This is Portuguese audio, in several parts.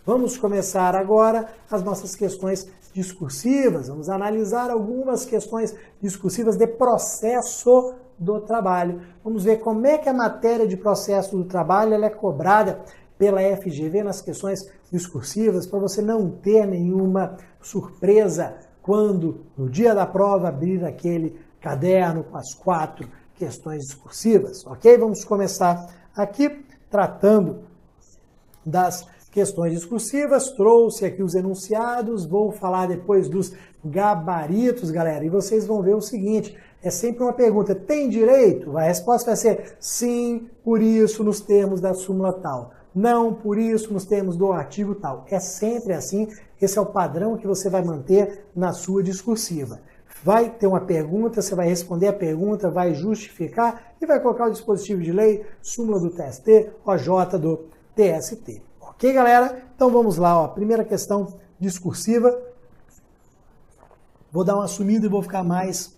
Vamos começar agora as nossas questões discursivas. Vamos analisar algumas questões discursivas de processo do trabalho. Vamos ver como é que a matéria de processo do trabalho ela é cobrada pela FGV nas questões discursivas, para você não ter nenhuma surpresa quando, no dia da prova, abrir aquele caderno com as 4 questões discursivas, ok? Vamos começar aqui tratando das questões discursivas. Trouxe aqui os enunciados, vou falar depois dos gabaritos, galera, e vocês vão ver o seguinte, é sempre uma pergunta, tem direito? A resposta vai ser sim, por isso, nos termos da súmula tal. Não, por isso, nos termos do artigo tal. É sempre assim, esse é o padrão que você vai manter na sua discursiva. Vai ter uma pergunta, você vai responder a pergunta, vai justificar e vai colocar o dispositivo de lei, súmula do TST, OJ do TST. Ok, galera? Então vamos lá, ó. Primeira questão discursiva. Vou dar uma sumida e vou ficar mais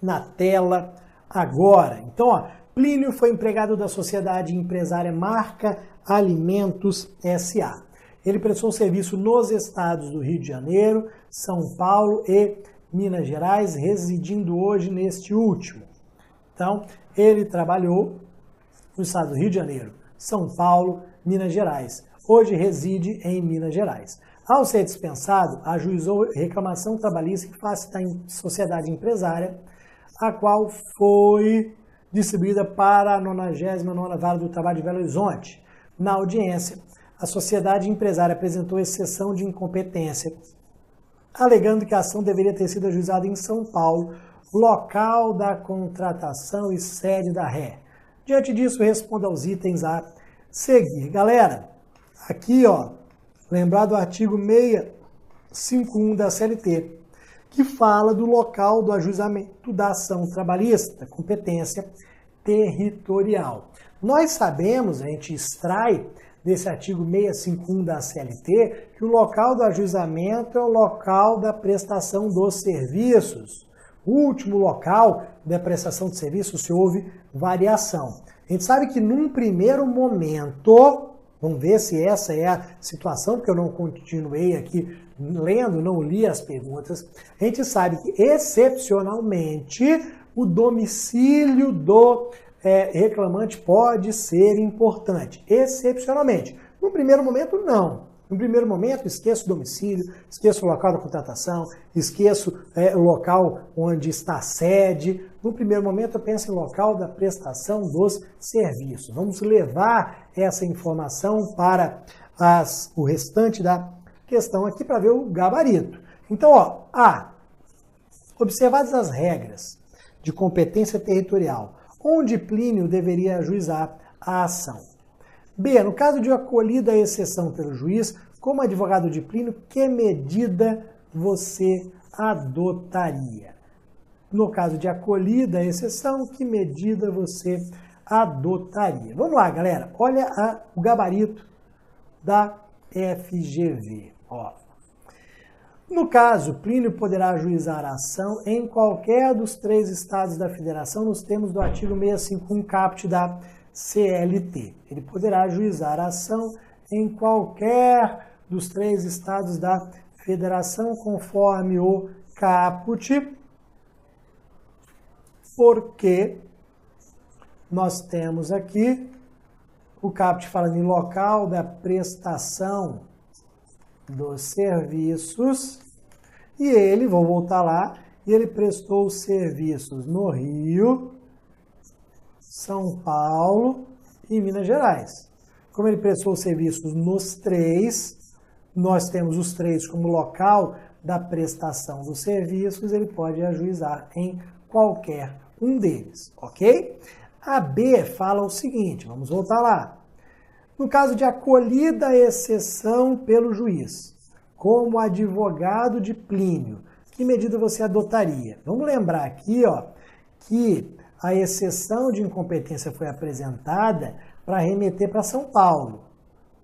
na tela agora. Então, ó, Plínio foi empregado da sociedade empresária Marca Alimentos S.A. Ele prestou serviço nos estados do Rio de Janeiro, São Paulo e Minas Gerais, residindo hoje neste último. Então, ele trabalhou no estado do Rio de Janeiro, São Paulo, Minas Gerais. Hoje reside em Minas Gerais. Ao ser dispensado, ajuizou reclamação trabalhista que faz da sociedade empresária, a qual foi distribuída para a 99ª Vara do Trabalho de Belo Horizonte. Na audiência, a sociedade empresária apresentou exceção de incompetência, alegando que a ação deveria ter sido ajuizada em São Paulo, local da contratação e sede da ré. Diante disso, responda aos itens a seguir. Galera, aqui, ó, lembrar do artigo 651 da CLT, que fala do local do ajuizamento da ação trabalhista, competência territorial. Nós sabemos, a gente extrai desse artigo 651 da CLT, que o local do ajuizamento é o local da prestação dos serviços. O último local da prestação de serviços, se houve variação. A gente sabe que num primeiro momento, vamos ver se essa é a situação, porque eu não continuei aqui lendo, não li as perguntas, a gente sabe que excepcionalmente o domicílio do reclamante pode ser importante, excepcionalmente. No primeiro momento, não. No primeiro momento, esqueço o domicílio, esqueço o local da contratação, esqueço o local onde está a sede. No primeiro momento, eu penso em local da prestação dos serviços. Vamos levar essa informação para o restante da questão aqui para ver o gabarito. Então, ó, A. Observadas as regras de competência territorial, onde Plínio deveria ajuizar a ação. B. No caso de acolhida a exceção pelo juiz, como advogado de Plínio, que medida você adotaria? No caso de acolhida a exceção, que medida você adotaria? Vamos lá, galera. Olha o gabarito da FGV. Ó. No caso, Plínio poderá ajuizar a ação em qualquer dos 3 estados da federação, nos termos do artigo 651 caput da CLT. Ele poderá ajuizar a ação em qualquer dos 3 estados da federação, conforme o caput, porque nós temos aqui o caput falando em local da prestação dos serviços, e ele, vou voltar lá, e ele prestou serviços no Rio, São Paulo e Minas Gerais. Como ele prestou serviços nos 3, nós temos os 3 como local da prestação dos serviços, ele pode ajuizar em qualquer um deles, ok? A B fala o seguinte, vamos voltar lá. No caso de acolhida a exceção pelo juiz, como advogado de Plínio, que medida você adotaria? Vamos lembrar aqui, ó, que a exceção de incompetência foi apresentada para remeter para São Paulo.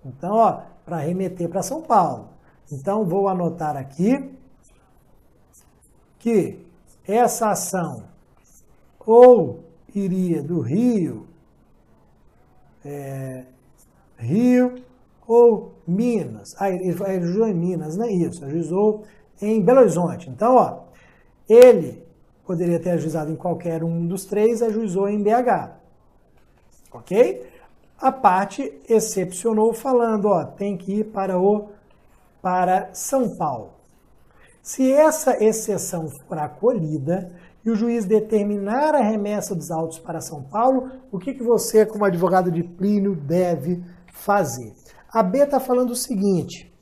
Então, ó, para remeter para São Paulo. Então, vou anotar aqui que essa ação ou iria do Rio ou Minas. Ele ajuizou em Minas, não é isso? Ajuizou em Belo Horizonte. Então, ó, ele poderia ter ajuizado em qualquer um dos três, ajuizou em BH. Ok? A parte excepcionou falando, ó, tem que ir para São Paulo. Se essa exceção for acolhida e o juiz determinar a remessa dos autos para São Paulo, o que você, como advogado de Plínio, deve fazer? A B está falando o seguinte,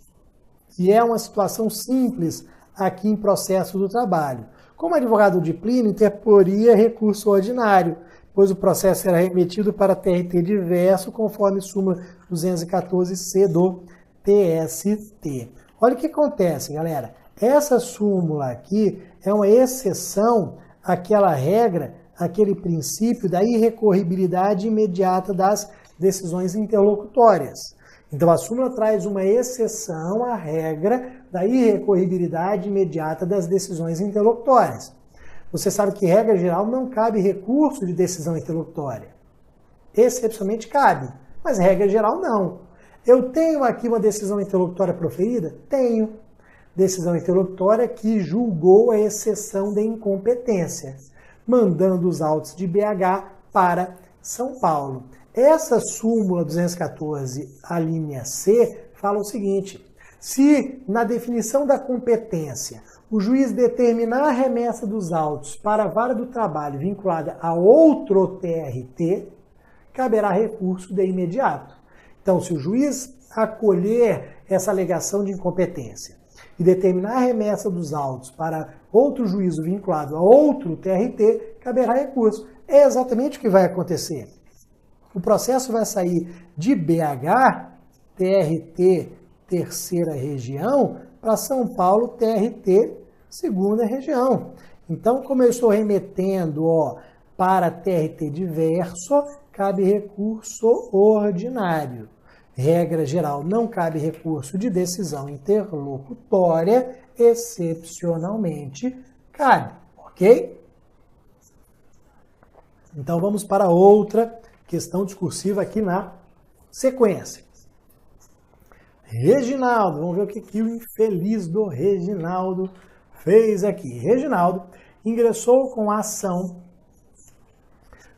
que é uma situação simples aqui em processo do trabalho. Como advogado de Plínio, interporia recurso ordinário, pois o processo será remetido para TRT diverso, conforme súmula 214C do TST. Olha o que acontece, galera. Essa súmula aqui é uma exceção àquela regra, àquele princípio da irrecorribilidade imediata das decisões interlocutórias. Então, a súmula traz uma exceção à regra da irrecorribilidade imediata das decisões interlocutórias. Você sabe que, regra geral, não cabe recurso de decisão interlocutória. Excepcionalmente cabe, mas regra geral não. Eu tenho aqui uma decisão interlocutória proferida? Tenho. Decisão interlocutória que julgou a exceção de incompetência, mandando os autos de BH para São Paulo. Essa súmula 214, a linha C, fala o seguinte: se na definição da competência o juiz determinar a remessa dos autos para a vara do trabalho vinculada a outro TRT, caberá recurso de imediato. Então, se o juiz acolher essa alegação de incompetência e determinar a remessa dos autos para outro juízo vinculado a outro TRT, caberá recurso. É exatamente o que vai acontecer. O processo vai sair de BH, TRT, terceira região, para São Paulo, TRT, segunda região. Então, como eu estou remetendo para TRT diverso, cabe recurso ordinário. Regra geral, não cabe recurso de decisão interlocutória, excepcionalmente cabe, ok? Então vamos para outra questão discursiva aqui na sequência. Reginaldo, vamos ver o que o infeliz do Reginaldo fez aqui. Reginaldo ingressou com a ação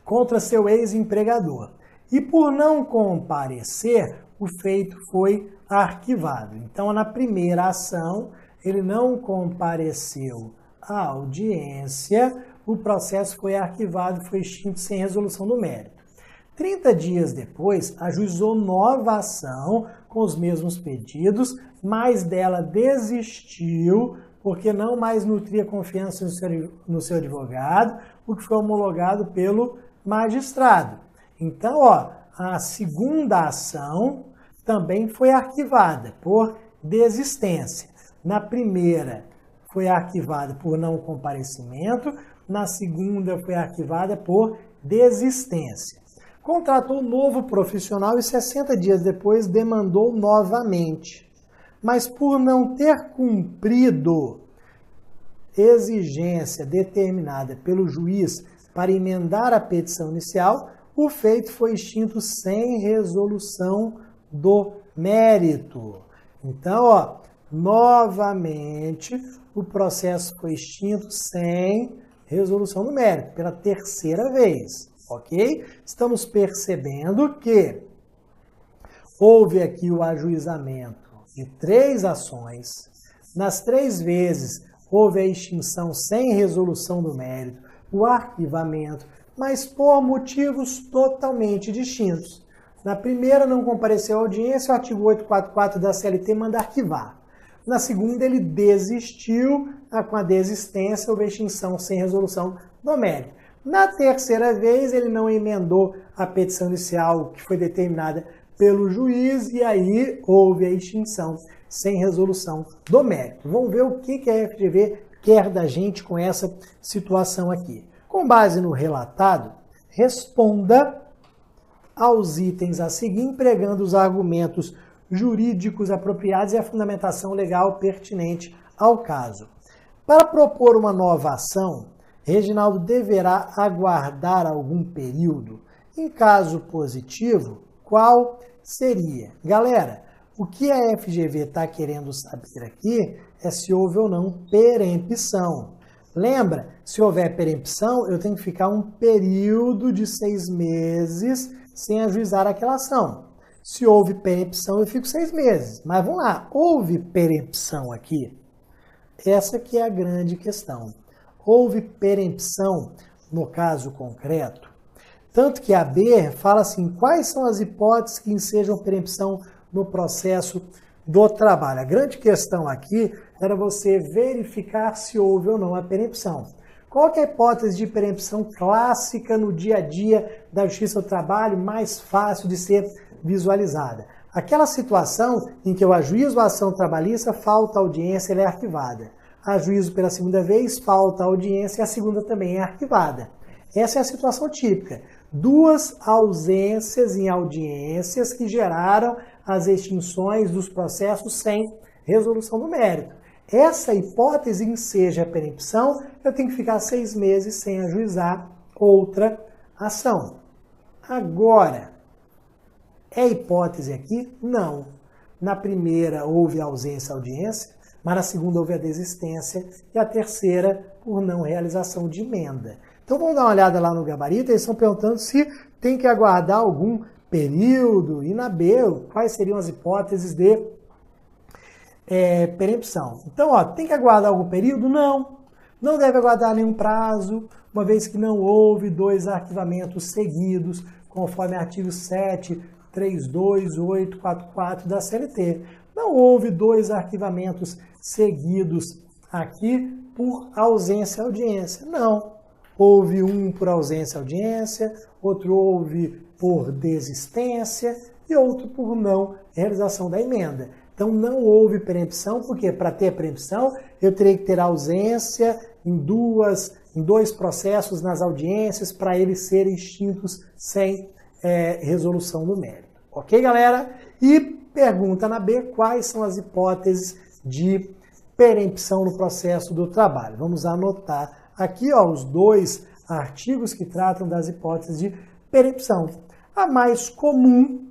contra seu ex-empregador e por não comparecer, o feito foi arquivado. Então, na primeira ação, ele não compareceu à audiência, o processo foi arquivado, foi extinto sem resolução do mérito. 30 dias depois, ajuizou nova ação com os mesmos pedidos, mas dela desistiu porque não mais nutria confiança no seu advogado, o que foi homologado pelo magistrado. Então, a segunda ação também foi arquivada por desistência. Na primeira foi arquivada por não comparecimento, na segunda foi arquivada por desistência. Contratou um novo profissional e 60 dias depois demandou novamente. Mas por não ter cumprido exigência determinada pelo juiz para emendar a petição inicial, o feito foi extinto sem resolução do mérito. Então, novamente, o processo foi extinto sem resolução do mérito, pela terceira vez, ok? Estamos percebendo que houve aqui o ajuizamento de 3 ações. Nas 3 vezes, houve a extinção sem resolução do mérito, o arquivamento, mas por motivos totalmente distintos. Na primeira, não compareceu à audiência, o artigo 844 da CLT manda arquivar. Na segunda, ele desistiu, com a desistência, houve extinção sem resolução do mérito. Na terceira vez, ele não emendou a petição inicial que foi determinada pelo juiz, e aí houve a extinção sem resolução do mérito. Vamos ver o que a FGV quer da gente com essa situação aqui. Com base no relatado, responda aos itens a seguir, empregando os argumentos jurídicos apropriados e a fundamentação legal pertinente ao caso. Para propor uma nova ação, Reginaldo deverá aguardar algum período. Em caso positivo, qual seria? Galera, O que a FGV está querendo saber aqui é se houve ou não perempção. Lembra, se houver perempção, eu tenho que ficar um período de 6 meses sem ajuizar aquela ação. Se houve perempção, eu fico 6 meses. Mas vamos lá, houve perempção aqui? Essa que é a grande questão. Houve perempção no caso concreto? Tanto que a B fala assim, quais são as hipóteses que ensejam perempção no processo do trabalho? A grande questão aqui era você verificar se houve ou não a perempção. Qual que é a hipótese de perempção clássica no dia a dia da Justiça do Trabalho, mais fácil de ser visualizada? Aquela situação em que eu ajuizo a ação trabalhista, falta audiência, ela é arquivada. Ajuizo pela segunda vez, falta audiência e a segunda também é arquivada. Essa é a situação típica. 2 ausências em audiências que geraram as extinções dos processos sem resolução do mérito. Essa hipótese enseja a perempção, eu tenho que ficar 6 meses sem ajuizar outra ação. Agora, é hipótese aqui? Não. Na primeira houve ausência audiência, mas na segunda houve a desistência e a terceira por não realização de emenda. Então vamos dar uma olhada lá no gabarito, eles estão perguntando se tem que aguardar algum período, e na B, quais seriam as hipóteses de perempção. Então, tem que aguardar algum período? Não. Não deve aguardar nenhum prazo, uma vez que não houve 2 arquivamentos seguidos, conforme artigo 7.32844 da CLT. Não houve 2 arquivamentos seguidos aqui por ausência audiência. Não. Houve um por ausência audiência, outro houve por desistência e outro por não realização da emenda. Então não houve perempção, porque para ter perempção eu teria que ter ausência em 2 processos nas audiências para eles serem extintos sem resolução do mérito. Ok, galera? E pergunta na B, quais são as hipóteses de perempção no processo do trabalho? Vamos anotar aqui os 2 artigos que tratam das hipóteses de perempção. A mais comum,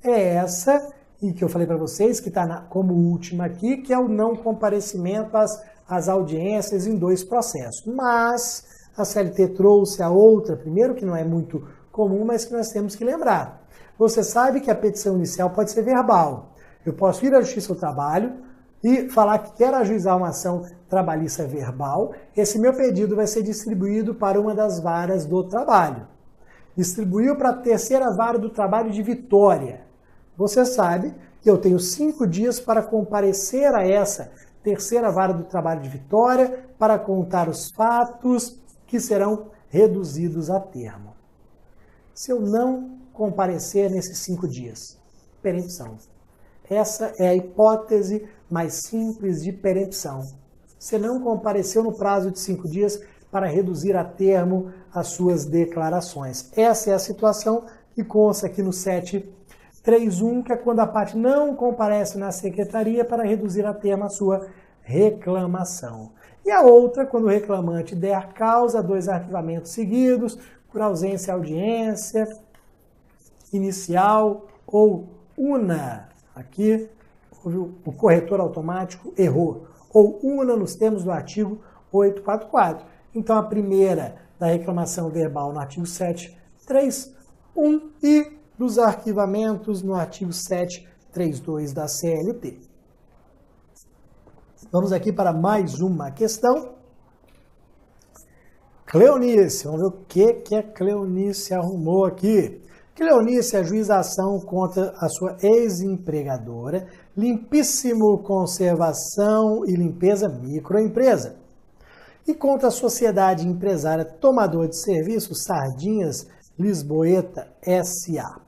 é essa, e que eu falei para vocês, que está como última aqui, que é o não comparecimento às audiências em 2 processos. Mas a CLT trouxe a outra, primeiro, que não é muito comum, mas que nós temos que lembrar. Você sabe que a petição inicial pode ser verbal. Eu posso ir à Justiça do Trabalho e falar que quero ajuizar uma ação trabalhista verbal. Esse meu pedido vai ser distribuído para uma das varas do trabalho. Distribuiu para a terceira vara do trabalho de Vitória. Você sabe que eu tenho 5 dias para comparecer a essa terceira vara do trabalho de Vitória para contar os fatos que serão reduzidos a termo. Se eu não comparecer nesses 5 dias, perempção. Essa é a hipótese mais simples de perempção. Você não compareceu no prazo de 5 dias para reduzir a termo as suas declarações. Essa é a situação que consta aqui no 7.3.1, que é quando a parte não comparece na secretaria para reduzir a termo a sua reclamação. E a outra, quando o reclamante der causa a 2 arquivamentos seguidos, por ausência audiência inicial ou una. Aqui, o corretor automático errou. Ou una nos termos do artigo 844. Então, a primeira da reclamação verbal no artigo 7.3.1 e dos arquivamentos no artigo 7.3.2 da CLT. Vamos aqui para mais uma questão. Cleonice, vamos ver o que a Cleonice arrumou aqui. Cleonice ajuiza a ação contra a sua ex-empregadora, Limpíssimo Conservação e Limpeza Microempresa, e contra a sociedade empresária Tomador de Serviço Sardinhas Lisboeta S.A.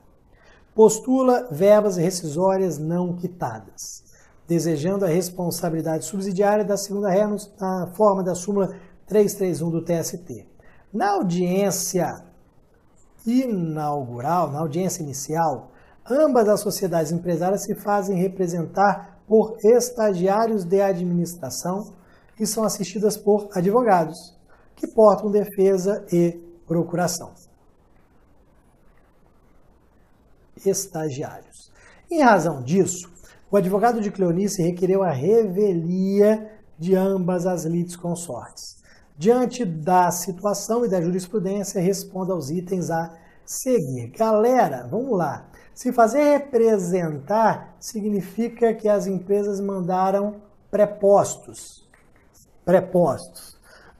Postula verbas rescisórias não quitadas, desejando a responsabilidade subsidiária da segunda ré na forma da súmula 331 do TST. Na audiência inaugural, na audiência inicial, ambas as sociedades empresárias se fazem representar por estagiários de administração e são assistidas por advogados, que portam defesa e procuração. estagiários. Em razão disso, o advogado de Cleonice requereu a revelia de ambas as litisconsortes. Diante da situação e da jurisprudência, responda aos itens a seguir. Galera, vamos lá. Se fazer representar significa que as empresas mandaram prepostos.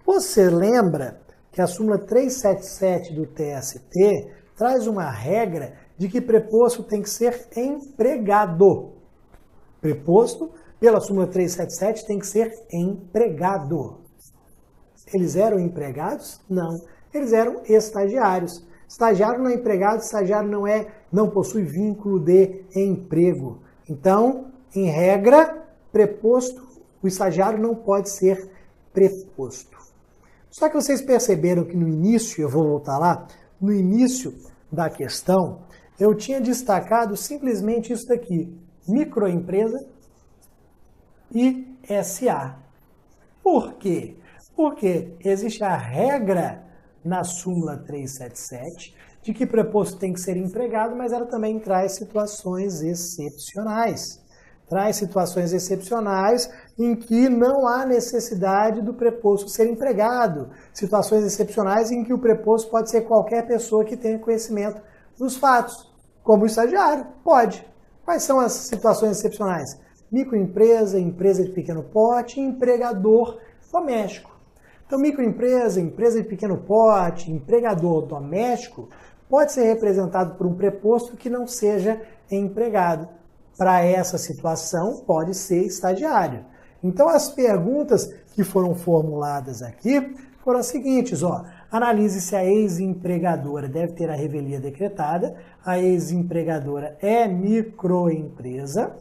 Você lembra que a súmula 377 do TST traz uma regra de que preposto tem que ser empregado. Preposto, pela súmula 377, tem que ser empregado. Eles eram empregados? Não. Eles eram estagiários. Estagiário não é empregado, estagiário não possui vínculo de emprego. Então, em regra, preposto, o estagiário não pode ser preposto. Só que vocês perceberam que no início, eu vou voltar lá, no início da questão, eu tinha destacado simplesmente isso daqui, microempresa e SA. Por quê? Porque existe a regra na súmula 377 de que preposto tem que ser empregado, mas ela também traz situações excepcionais. Traz situações excepcionais em que não há necessidade do preposto ser empregado. Situações excepcionais em que o preposto pode ser qualquer pessoa que tenha conhecimento dos fatos, como o estagiário. Pode. Quais são as situações excepcionais? Microempresa, empresa de pequeno porte e empregador doméstico. Então, microempresa, empresa de pequeno porte, empregador doméstico pode ser representado por um preposto que não seja empregado. Para essa situação, pode ser estagiário. Então, as perguntas que foram formuladas aqui foram as seguintes, ó. Analise se a ex-empregadora deve ter a revelia decretada. A ex-empregadora é microempresa.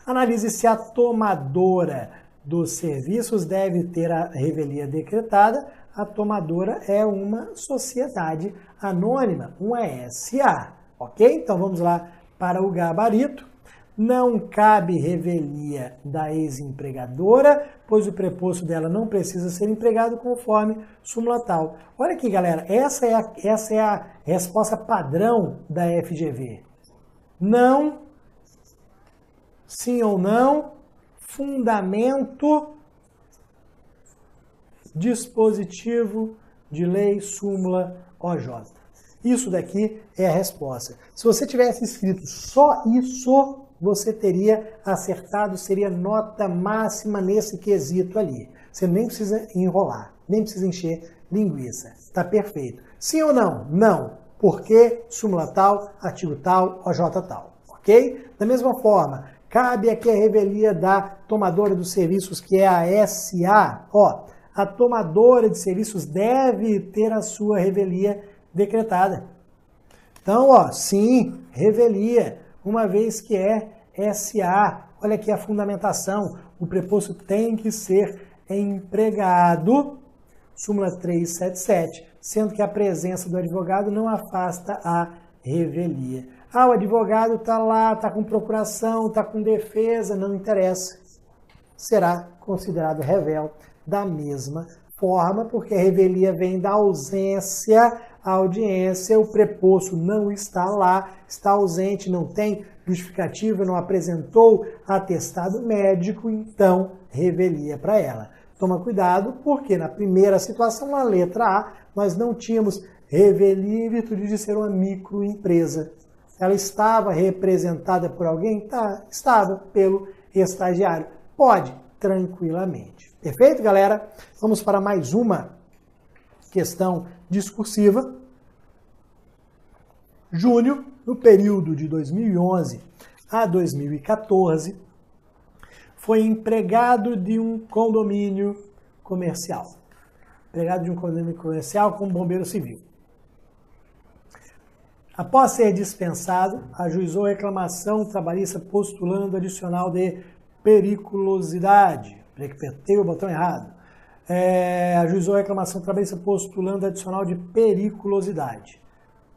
Analise se a tomadora dos serviços deve ter a revelia decretada. A tomadora é uma sociedade anônima, uma SA. Ok? Então, vamos lá para o gabarito. Não cabe revelia da ex-empregadora, pois o preposto dela não precisa ser empregado conforme súmula tal. Olha aqui, galera, essa é a resposta padrão da FGV. Não, sim ou não, fundamento, dispositivo de lei, súmula, OJ. Isso daqui é a resposta. Se você tivesse escrito só isso, você teria acertado, seria nota máxima nesse quesito ali. Você nem precisa enrolar, nem precisa encher linguiça. Tá perfeito. Sim ou não? Não. Porque súmula tal, artigo tal, OJ tal. Ok? Da mesma forma, cabe aqui a revelia da tomadora dos serviços, que é a SA. Ó, a tomadora de serviços deve ter a sua revelia decretada. Então, ó, sim, revelia, uma vez que é SA. Olha aqui a fundamentação. O preposto tem que ser empregado, súmula 377, sendo que a presença do advogado não afasta a revelia. Ah, o advogado está lá, está com procuração, está com defesa, não interessa. Será considerado revel da mesma forma, porque a revelia vem da ausência à audiência, o preposto não está lá, está ausente, não tem justificativa, não apresentou atestado médico, então revelia para ela. Toma cuidado, porque na primeira situação, na letra A, nós não tínhamos revelia em virtude de ser uma microempresa. Ela estava representada por alguém? Tá, estava pelo estagiário. Pode, tranquilamente. Perfeito, galera? Vamos para mais uma questão discursiva. Júnior, no período de 2011 a 2014, foi empregado de um condomínio comercial. Empregado de um condomínio comercial como bombeiro civil. Após ser dispensado, ajuizou reclamação trabalhista postulando adicional de periculosidade. Apertei o botão errado. Ajuizou reclamação trabalhista postulando adicional de periculosidade,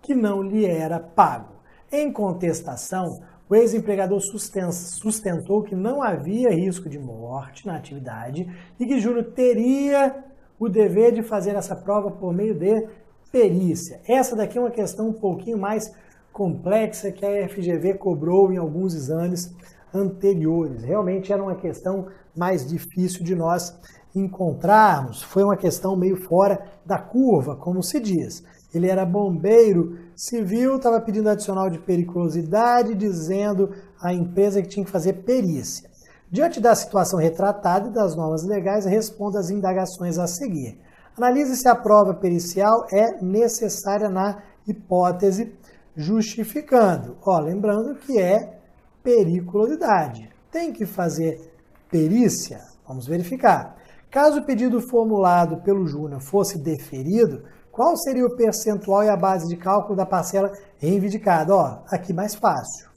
que não lhe era pago. Em contestação, o ex-empregador sustentou que não havia risco de morte na atividade e que Júnior teria o dever de fazer essa prova por meio de perícia. Essa daqui é uma questão um pouquinho mais complexa que a FGV cobrou em alguns exames anteriores. Realmente era uma questão mais difícil de nós encontrarmos. Foi uma questão meio fora da curva, como se diz. Ele era bombeiro civil, estava pedindo adicional de periculosidade, dizendo à empresa que tinha que fazer perícia. Diante da situação retratada e das normas legais, responda às indagações a seguir. Analise se a prova pericial é necessária na hipótese, justificando. Lembrando que é periculosidade. Tem que fazer perícia? Vamos verificar. Caso o pedido formulado pelo Júnior fosse deferido, qual seria o percentual e a base de cálculo da parcela reivindicada? Aqui mais fácil.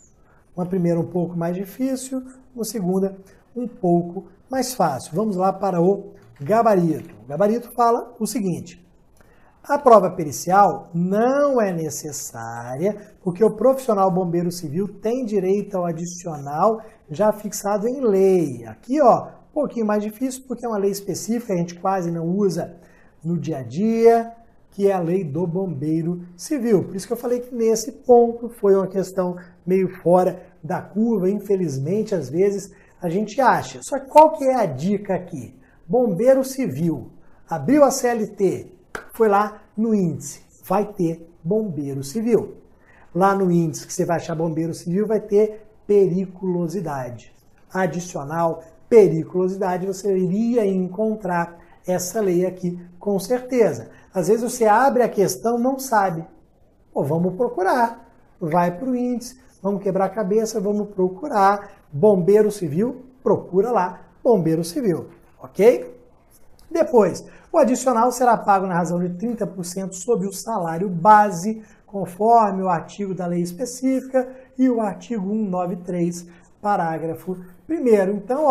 Uma primeira um pouco mais difícil, uma segunda um pouco mais fácil. Vamos lá para o gabarito. O gabarito fala o seguinte: a prova pericial não é necessária porque o profissional bombeiro civil tem direito ao adicional já fixado em lei. Aqui, um pouquinho mais difícil porque é uma lei específica, a gente quase não usa no dia a dia, que é a lei do bombeiro civil. Por isso que eu falei que nesse ponto foi uma questão meio fora da curva, infelizmente, às vezes a gente acha. Só que qual que é a dica aqui? Bombeiro civil, abriu a CLT, foi lá no índice, vai ter bombeiro civil. Lá no índice que você vai achar bombeiro civil vai ter periculosidade. Adicional, periculosidade, você iria encontrar essa lei aqui com certeza. Às vezes você abre a questão, não sabe. Vamos procurar. Vai para o índice, vamos quebrar a cabeça, vamos procurar. Bombeiro civil, procura lá, bombeiro civil. Ok? Depois, o adicional será pago na razão de 30% sobre o salário base, conforme o artigo da lei específica e o artigo 193, parágrafo 1º. Então,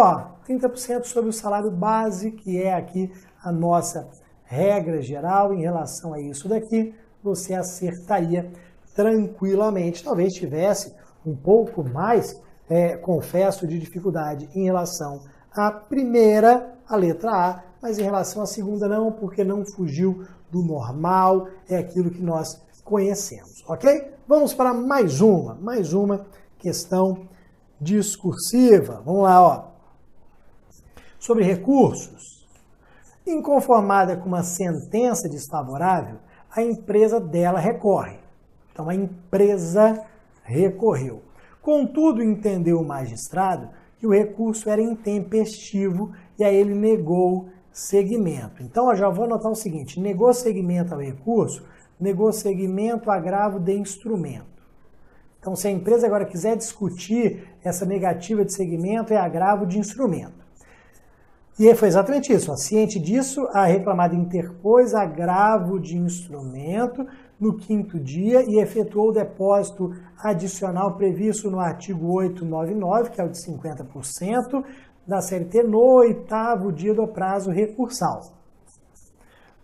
30% sobre o salário base, que é aqui a nossa regra geral em relação a isso daqui, você acertaria tranquilamente. Talvez tivesse um pouco mais, confesso, de dificuldade em relação à primeira, a letra A, mas em relação à segunda não, porque não fugiu do normal, é aquilo que nós conhecemos, ok? Vamos para mais uma questão discursiva. Vamos lá, sobre recursos. Inconformada com uma sentença desfavorável, a empresa dela recorre. Então, a empresa recorreu. Contudo, entendeu o magistrado que o recurso era intempestivo e aí ele negou seguimento. Então, eu já vou anotar o seguinte: negou seguimento ao recurso, negou seguimento ao agravo de instrumento. Então, se a empresa agora quiser discutir essa negativa de seguimento, é agravo de instrumento. E foi exatamente isso. Ciente disso, a reclamada interpôs agravo de instrumento no 5º dia e efetuou o depósito adicional previsto no artigo 899, que é o de 50% da CLT, no 8º dia do prazo recursal.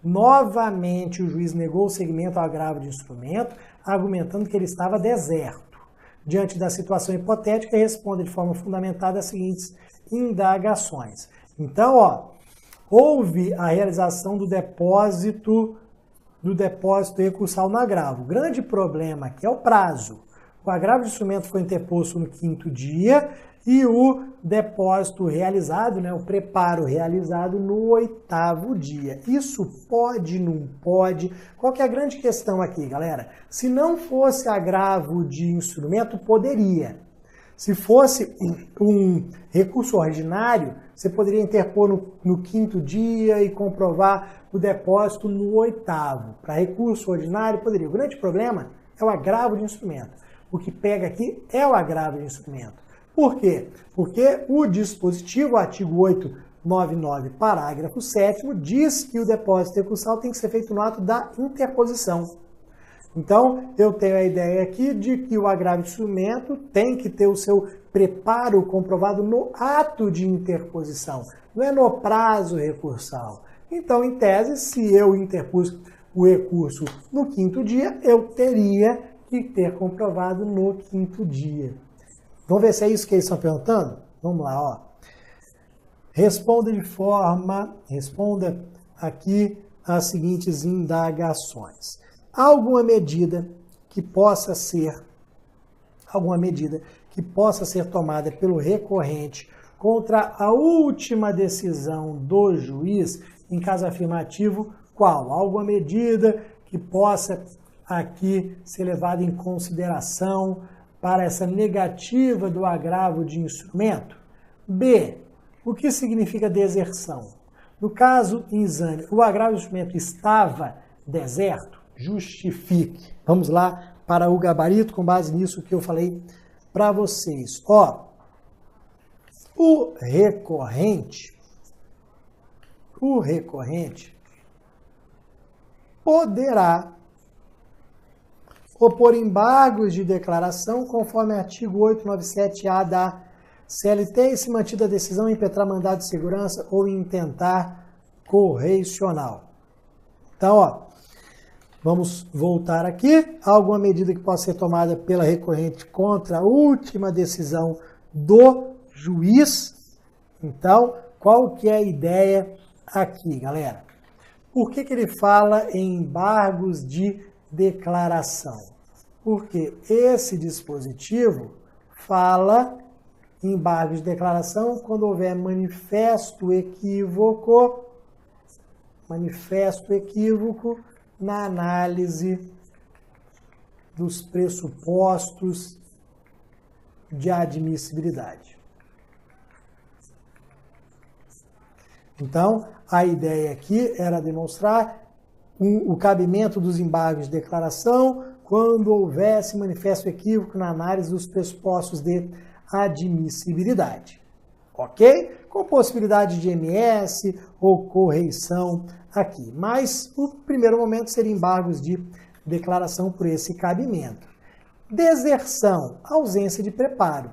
Novamente, o juiz negou o seguimento ao agravo de instrumento, argumentando que ele estava deserto. Diante da situação hipotética, responde de forma fundamentada as seguintes indagações. Então, houve a realização do depósito recursal no agravo. O grande problema aqui é o prazo. O agravo de instrumento foi interposto no 5º dia e o depósito realizado, o preparo realizado no 8º dia. Isso pode, não pode? Qual que é a grande questão aqui, galera? Se não fosse agravo de instrumento, poderia. Se fosse um recurso ordinário, você poderia interpor no 5º dia e comprovar o depósito no 8º. Para recurso ordinário, poderia. O grande problema é o agravo de instrumento. O que pega aqui é o agravo de instrumento. Por quê? Porque o dispositivo, o artigo 899, parágrafo 7º, diz que o depósito recursal tem que ser feito no ato da interposição. Então, eu tenho a ideia aqui de que o agravo de instrumento tem que ter o seu preparo comprovado no ato de interposição, não é no prazo recursal. Então, em tese, se eu interpus o recurso no 5º dia, eu teria que ter comprovado no 5º dia. Vamos ver se é isso que eles estão perguntando? Vamos lá, Responda aqui as seguintes indagações. Há alguma medida que possa ser alguma medida que possa ser tomada pelo recorrente contra a última decisão do juiz, em caso afirmativo, qual? Alguma medida que possa aqui ser levada em consideração para essa negativa do agravo de instrumento? B. O que significa deserção? No caso em exame, o agravo de instrumento estava deserto? Justifique. Vamos lá para o gabarito com base nisso que eu falei para vocês. Ó, o recorrente poderá opor embargos de declaração conforme artigo 897-A da CLT e se mantida a decisão impetrar mandado de segurança ou intentar correicional. Então, ó, vamos voltar aqui. Alguma medida que possa ser tomada pela recorrente contra a última decisão do juiz. Então, qual que é a ideia aqui, galera? Por que ele fala em embargos de declaração? Porque esse dispositivo fala em embargos de declaração quando houver manifesto equívoco na análise dos pressupostos de admissibilidade. Então, a ideia aqui era demonstrar o cabimento dos embargos de declaração quando houvesse manifesto equívoco na análise dos pressupostos de admissibilidade. Ok? Com possibilidade de MS ou correição aqui. Mas o primeiro momento seria embargos de declaração por esse cabimento. Deserção, ausência de preparo.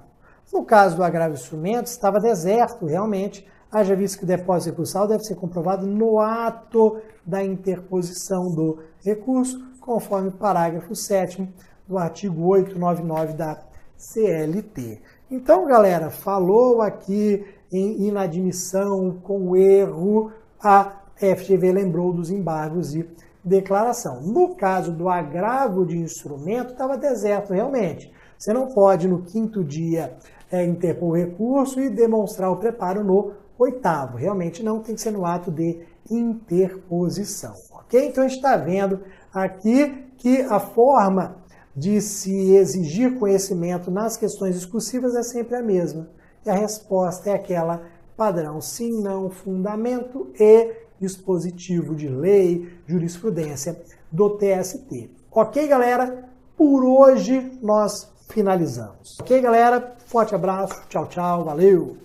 No caso do agravo de instrumento, estava deserto realmente, haja visto que o depósito recursal deve ser comprovado no ato da interposição do recurso, conforme o parágrafo 7º do artigo 899 da CLT. Então, galera, falou aqui em inadmissão com erro, a FGV lembrou dos embargos de declaração. No caso do agravo de instrumento, estava deserto realmente. Você não pode, no 5º dia, interpor o recurso e demonstrar o preparo no 8º. Realmente não, tem que ser no ato de interposição. Ok? Então, a gente está vendo aqui que a forma de se exigir conhecimento nas questões discursivas é sempre a mesma. E a resposta é aquela padrão: sim, não, fundamento e dispositivo de lei, jurisprudência do TST. Ok, galera? Por hoje nós finalizamos. Ok, galera? Forte abraço, tchau, tchau, valeu!